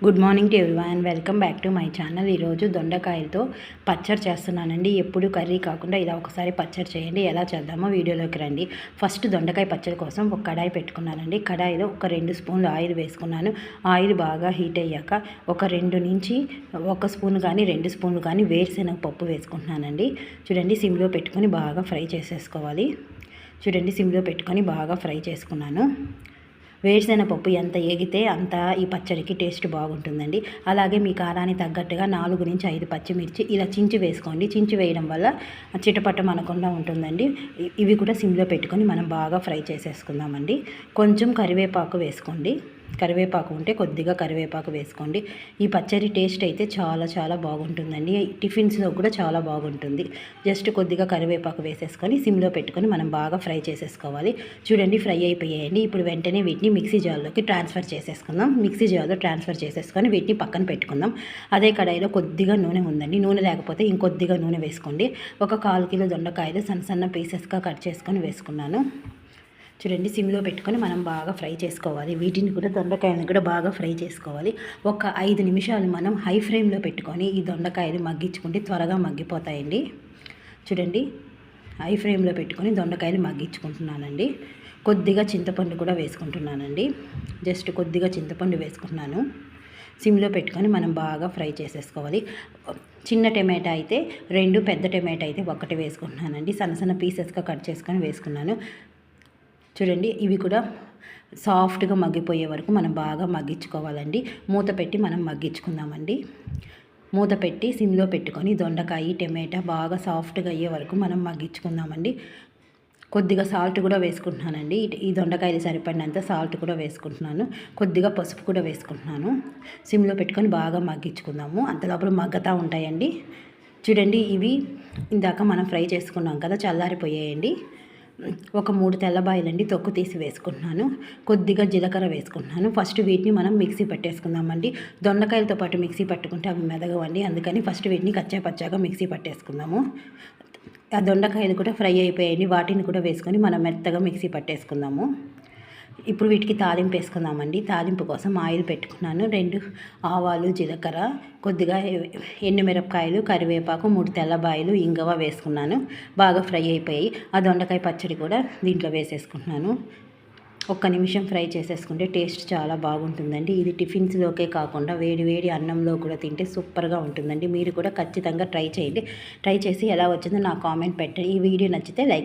Good morning to everyone, welcome back to my channel. ఈరోజు దొండకాయలతో పచ్చడి చేస్తున్నానండి. ఎప్పుడు కర్రీ కాకుండా ఇలా ఒకసారి పచ్చడి చేయండి. ఎలా చేద్దామో వీడియోలోకి రండి. ఫస్ట్ దొండకాయ పచ్చడి కోసం ఒక కడాయి పెట్టుకున్నానండి. కడాయిలో ఒక 2 స్పూన్లు ఆయిల్ వేసుకున్నాను. ఆయిల్ బాగా హీట్ అయ్యాక ఒక 2 నుంచి 1 స్పూన్ కానీ 2 స్పూన్లు కానీ వేరుశనగ పప్పు వేసుకుంటున్నానండి. చూడండి, సిమ్లో పెట్టుకొని బాగా ఫ్రై చేసేసుకోవాలి. చూడండి, సిమ్లో పెట్టుకొని బాగా ఫ్రై చేసుకున్నాను. వేరుశనగపప్పు ఎంత ఎగితే అంత ఈ పచ్చడికి టేస్ట్ బాగుంటుందండి. అలాగే మీ కారానికి తగ్గట్టుగా 4 నుంచి 5 పచ్చిమిర్చి ఇలా చించి వేసుకోండి. చించి వేయడం వల్ల చిటపటం అనకుండా ఉంటుందండి. ఇవి కూడా సిమ్లో పెట్టుకొని మనం బాగా ఫ్రై చేసేసుకుందామండి. కొంచెం కరివేపాకు వేసుకోండి. కరివేపాకు ఉంటే కొద్దిగా కరివేపాకు వేసుకోండి. ఈ పచ్చడి టేస్ట్ అయితే చాలా చాలా బాగుంటుందండి. టిఫిన్స్లో కూడా చాలా బాగుంటుంది. జస్ట్ కొద్దిగా కరివేపాకు వేసేసుకొని సిమ్లో పెట్టుకొని మనం బాగా ఫ్రై చేసేసుకోవాలి. చూడండి, ఫ్రై అయిపోయాయండి. ఇప్పుడు వెంటనే వీటిని మిక్సీ జార్లోకి ట్రాన్స్ఫర్ చేసేసుకుందాం. మిక్సీ జార్లో ట్రాన్స్ఫర్ చేసేసుకొని వీటిని పక్కన పెట్టుకుందాం. అదే కడాయిలో కొద్దిగా నూనె ఉందండి. నూనె లేకపోతే ఇంకొద్దిగా నూనె వేసుకోండి. ఒక 1/4 కిలో దొండకాయలు సన్న పీసెస్గా కట్ చేసుకొని వేసుకున్నాను. చూడండి, సిమ్లో పెట్టుకొని మనం బాగా ఫ్రై చేసుకోవాలి. వీటిని కూడా దొండకాయలను కూడా బాగా ఫ్రై చేసుకోవాలి. ఒక 5 నిమిషాలు మనం హై ఫ్లేమ్లో పెట్టుకొని ఈ దొండకాయలు మగ్గించుకుంటే త్వరగా మగ్గిపోతాయండి. చూడండి, హై ఫ్లేమ్లో పెట్టుకొని దొండకాయలు మగ్గించుకుంటున్నానండి. కొద్దిగా చింతపండు కూడా వేసుకుంటున్నానండి. జస్ట్ కొద్దిగా చింతపండు వేసుకుంటున్నాను. సిమ్లో పెట్టుకొని మనం బాగా ఫ్రై చేసేసుకోవాలి. చిన్న టమాటా అయితే 2, పెద్ద టమాటా అయితే 1 వేసుకుంటున్నానండి. సన్న పీసెస్గా కట్ చేసుకొని వేసుకున్నాను. చూడండి, ఇవి కూడా సాఫ్ట్గా మగ్గిపోయే వరకు మనం బాగా మగ్గించుకోవాలండి. మూత పెట్టి మనం మగ్గించుకుందామండి. మూత పెట్టి సిమ్లో పెట్టుకొని దొండకాయ టమాటా బాగా సాఫ్ట్గా అయ్యే వరకు మనం మగ్గించుకుందామండి. కొద్దిగా సాల్ట్ కూడా వేసుకుంటున్నానండి. ఈ దొండకాయలు సరిపడినంత సాల్ట్ కూడా వేసుకుంటున్నాను. కొద్దిగా పసుపు కూడా వేసుకుంటున్నాను. సిమ్లో పెట్టుకొని బాగా మగ్గించుకుందాము. అంతలోపల మగ్గతా ఉంటాయండి. చూడండి, ఇవి ఇందాక మనం ఫ్రై చేసుకున్నాం కదా, చల్లారిపోయాయండి. ఒక 3 తెల్లబాయలండి తొక్కు తీసి వేసుకుంటున్నాను. కొద్దిగా జీలకర్ర వేసుకుంటున్నాను. ఫస్ట్ వీటిని మనం మిక్సీ పట్టేసుకుందామండి. దొండకాయలతో పాటు మిక్సీ పట్టుకుంటే అవి మెదగవండి. అందుకని ఫస్ట్ వీటిని కచ్చాపచ్చాగా మిక్సీ పట్టేసుకుందాము. ఆ దొండకాయలు కూడా ఫ్రై అయిపోయాయండి. వాటిని కూడా వేసుకొని మనం మెత్తగా మిక్సీ పట్టేసుకుందాము. ఇప్పుడు వీటికి తాలింపు వేసుకుందామండి. తాలింపు కోసం ఆయిల్ పెట్టుకున్నాను. 2 ఆవాలు, జీలకర్ర, కొద్దిగా ఎండుమిరపకాయలు, కరివేపాకు, 3 తెల్లబాయలు, ఇంగువ వేసుకున్నాను. బాగా ఫ్రై అయిపోయాయి. ఆ దొండకాయ పచ్చడి కూడా దీంట్లో వేసేసుకుంటున్నాను. 1 నిమిషం ఫ్రై చేసేసుకుంటే టేస్ట్ చాలా బాగుంటుందండి. ఇది టిఫిన్స్లోకే కాకుండా వేడి వేడి అన్నంలో కూడా తింటే సూపర్గా ఉంటుందండి. మీరు కూడా ఖచ్చితంగా ట్రై చేయండి. ట్రై చేసి ఎలా వచ్చిందో నాకు కామెంట్ పెట్టండి. ఈ వీడియో నచ్చితే లైక్